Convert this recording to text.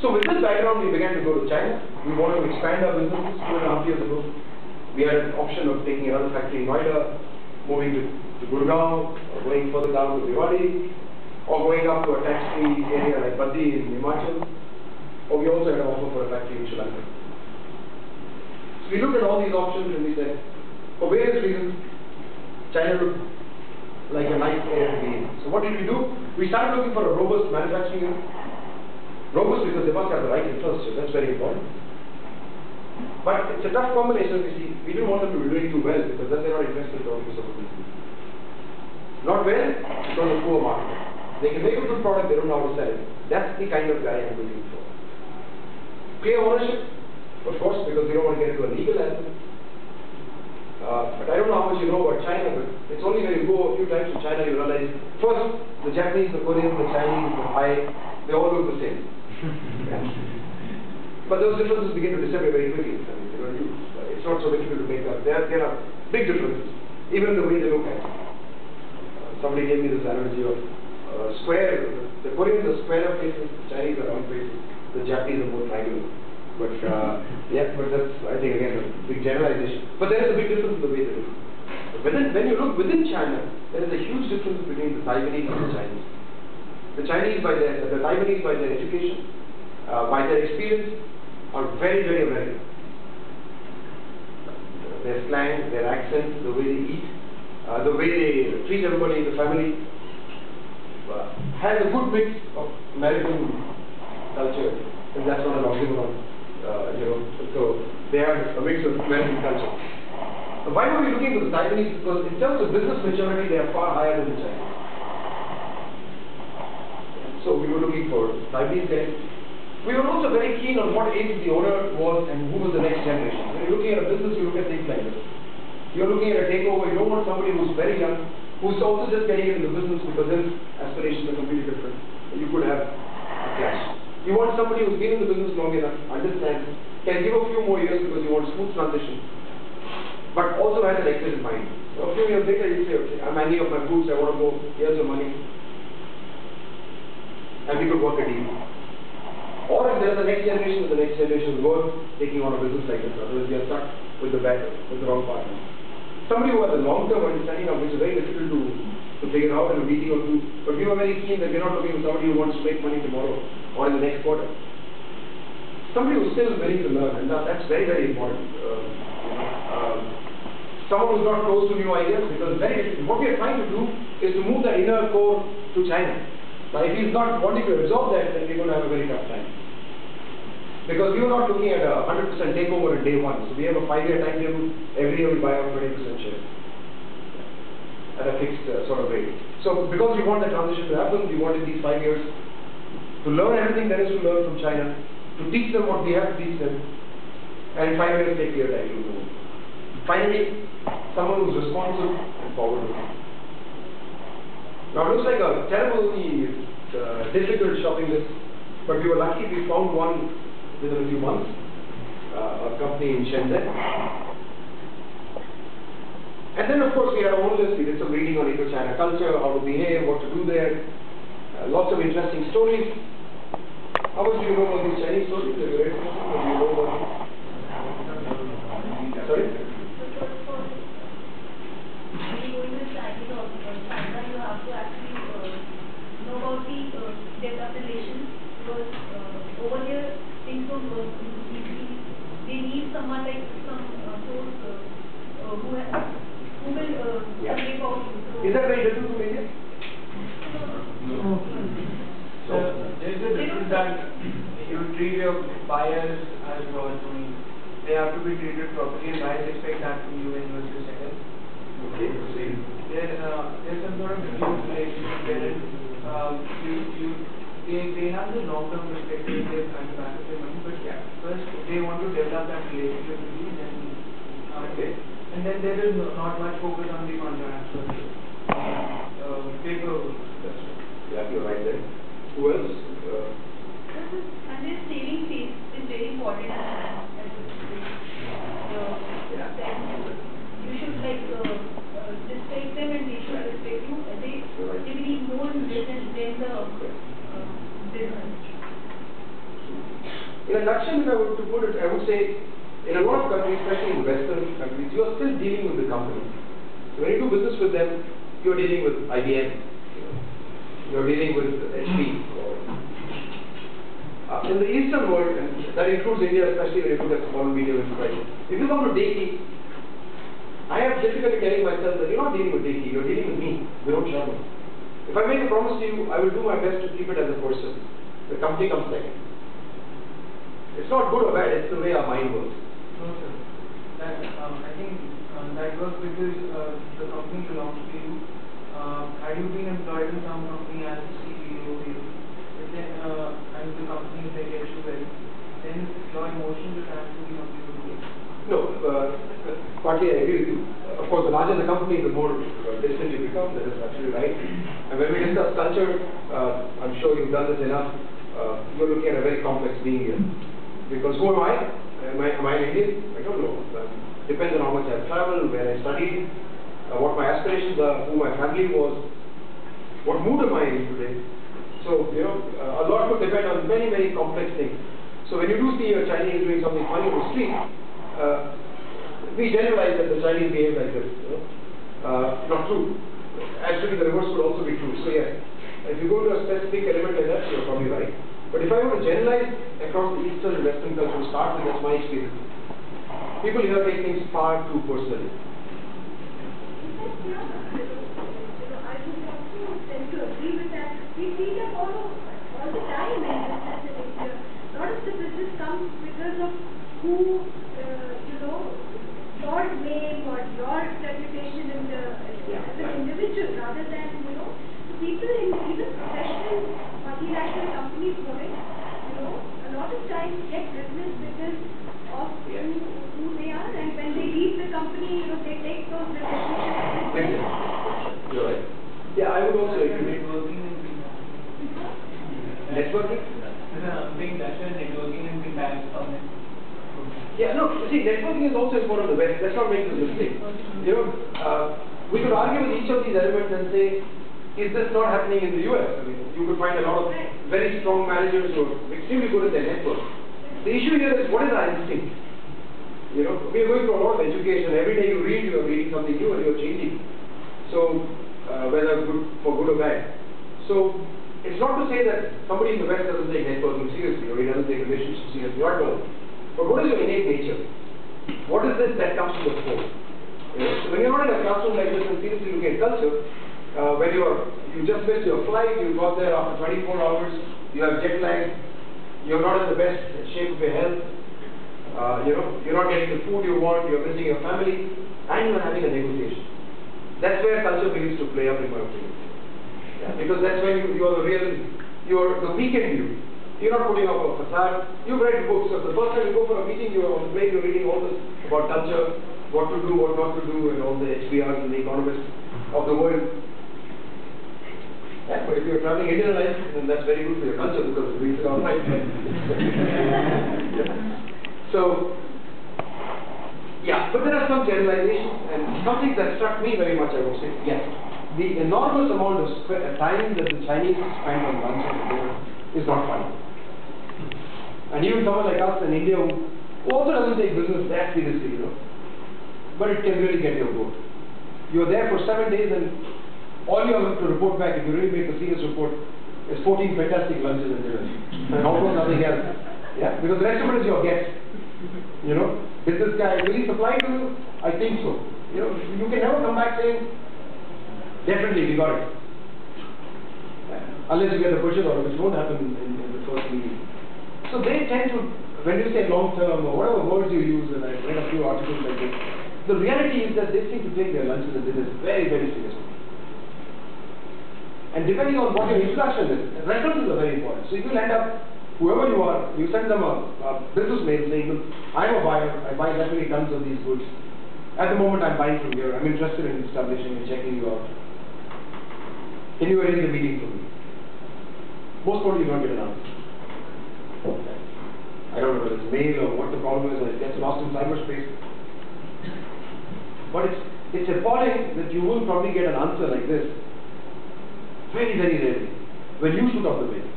So with this background, we began to go to China. We wanted to expand our businesses 2.5 years ago. We had an option of taking another factory in Noida, moving to Gurgaon, or going further down to Rewari, or going up to a tax-free area like Baddi in Himachal, or we also had an offer for a factory in Sri Lanka. So we looked at all these options and we said, for various reasons, China looked like a nice area to be in. So what did we do? We started looking for a robust manufacturing unit. Robust because they must have the right infrastructure, that's very important. But it's a tough combination, you see. We didn't want them to be doing too well because then they're not interested in talking to somebody. Not well because of poor market. They can make a good product, they don't know how to sell it. That's the kind of guy I'm looking for. Clear ownership, of course, because we don't want to get into a legal aspect. But I don't know how much you know about China, but it's only when you go a few times to China you realize, first, the Japanese, the Koreans, the Chinese, the Thai, they all look the same. But those differences begin to disappear very quickly. I mean, it's not so difficult to make up. There are big differences, even in the way they look at it. Somebody gave me this analogy of square. The Koreans are square faces, the Chinese are round faces, the Japanese are more triangular. But yeah, but that's, I think, again, a big generalization. But there is a big difference in the way they look. When you look within China, there is a huge difference between the Taiwanese and the Chinese. The Taiwanese by their education, by their experience, are very, very American. Their slang, their accent, the way they eat, the way they treat everybody in the family, has a good mix of American culture, and that's not an oxymoron. So they have a mix of American culture. Why were we looking for the Taiwanese? Because in terms of business maturity, they are far higher than the Chinese. So we were looking for Taiwanese guys. We were also very keen on what age the owner was and who was the next generation. When you're looking at a business, you look at things like this. You're looking at a takeover, you don't want somebody who's very young, who's also just getting into the business because his aspirations are completely different. You could have a clash. You want somebody who's been in the business long enough, understands, can give a few more years because you want smooth transition, but also has an exit in mind. So a few years later, you say, okay, I'm hanging up my boots, I want to go, here's your money. And we could work a deal. Or if there is a next generation, the next generation is worth taking on a business like this, otherwise we are stuck with the wrong partner. Somebody who has a long-term understanding of which is very difficult to figure out in a meeting or two, but we were very keen that we're not looking for somebody who wants to make money tomorrow or in the next quarter. Somebody who's still willing to learn, and that's very, very important. Someone who's not close to new ideas, because very difficult. What we are trying to do is to move the inner core to China. Now, if he's not wanting to absorb that, then we're going to have a very tough time. Because we were not looking at a 100% takeover at day one. So we have a 5-year timetable. Every year we buy out 20% shares at a fixed sort of rate. So because we want the transition to happen, we wanted these 5 years to learn everything there is to learn from China, to teach them what we have to teach them, and 5 years take their time to move. Finally, someone who's responsible and forward-looking. Now it looks like a terribly difficult shopping list, but we were lucky we found one within a few months, a company in Shenzhen. And then of course we had our own list. We did some reading on Indo-China culture, how to behave, what to do there, lots of interesting stories. How much do you know about these Chinese stories? Have you read something? What do you know about them? Sorry? You have to actually know about the developed relations, because over here things don't work easily. They need someone like some source who will convey about you. Is that very different from India? No. So there is a difference that you treat your buyers as yours. I mean, they have to be treated properly, and buyers expect that from you when you are second. Okay, see. There's some sort of different relationship wherein they have the long-term perspective, they're trying to back up their money, but yeah, first they want to develop that relationship with you, then and then there is not much focus on the contract. So paper. Yeah, you're right there. Who else? And their saving phase is very important. You should respect them and they should respect you. They believe more in this than the business. In a nutshell, if I were to put it, I would say, in a lot of countries, especially in Western countries, you are still dealing with the company. So when you do business with them, you're dealing with IBM, you're dealing with HP. In the Eastern world, and that includes India, especially when you look at small and medium enterprises, if you come to Deki, I have difficulty telling myself that you're not dealing with Deki, you're dealing with me, VinodSharma. If I make a promise to you, I will do my best to keep it as a person. The company comes second. It's not good or bad, it's the way our mind works. No, sir. I think that works because the company belongs to you. Had you been employed in some company as a CEO, and the company gets you well, then your emotions will have to be something to do with it. No, partly I agree with you. Of course, the larger the company, the more distant you become. That is absolutely right. And when we discuss culture, I'm sure you've done this enough. You're looking at a very complex being here. Because who am I? Am I an Indian? I don't know. Depends on how much I've traveled, where I studied, what my aspirations are, who my family was, what mood am I in today. So, a lot would depend on many, many complex things. So when you do see a Chinese doing something funny on the street, we generalize that the Chinese behave like this. Not true. Actually, the reverse would also be true. So yes, if you go to a specific element like that, you're probably right. But if I were to generalize across the Eastern and Western culture, to start with, that's my experience. People here take things far too personally. I would also tend to agree with that. We see that all the time in business in India. A lot of the business comes because of who, your name or your reputation as an individual, rather than, the people in even professional multinational companies for it, a lot of times get business because of who they are, and when they leave the company, they take those relationships with them. You're right. Yeah, I would also agree. Networking? Being that's where networking and being balanced on it. Yeah, no, see, networking is also important in the West. Let's not make this mistake. We could argue with each of these elements and say, is this not happening in the US? I mean, you could find a lot of very strong managers who are extremely good at their network. The issue here is, what is our instinct? We are going through a lot of education. Every day you are reading something new and you're changing. So, whether for good or bad. So, it's not to say that somebody in the West doesn't take networking seriously or he doesn't take relationships seriously. Not at all. But what is your innate nature? What is this that comes to the fore? So when you're not in a classroom like this and seriously looking at culture, when you just missed your flight, you got there after 24 hours, you have jet lag, you're not in the best shape of your health, you're not getting the food you want, you're missing your family, and you're having a negotiation. That's where culture begins to play up, in my opinion. Yeah, because that's when you're the weekend you. You're not putting up a facade. You've read books. So the first time you go for a meeting, you're on the plane, you're reading all this about culture, what to do, what not to do, and all the HBRs and the economists of the world. Yeah, but if you're traveling Indian Airlines, then that's very good for your culture because it reads it online. So, yeah, but there are some generalizations, and something that struck me very much, I would say, yes, the enormous amount of time that the Chinese spend on lunch and dinner is not funny. And even someone like us in India who also doesn't take business that seriously, but it can really get your goat. You're there for 7 days and all you have to report back, if you really make a serious report, is 14 fantastic lunches and dinners. And almost nothing else. Yeah? Because the rest of it is your guess. Did this guy really supply to you? I think so. You can never come back saying, definitely we got it. Unless you get the purchase order, which won't happen in the first meeting. So they tend to, when you say long term or whatever words you use, and I read a few articles like this, the reality is that they seem to take their lunches and dinners very, very seriously. And depending on what your introduction is, references are very important. So if you end up, whoever you are, you send them a business mail saying, look, I'm a buyer, I buy that many tons of these goods. At the moment I'm buying from here, I'm interested in establishing and checking you out. Can you arrange a meeting for me? Most probably you don't get an answer. I don't know whether it's mail or what the problem is, or it gets lost in cyberspace. But it's appalling that you will probably get an answer like this very, very rarely when you shoot off the mail.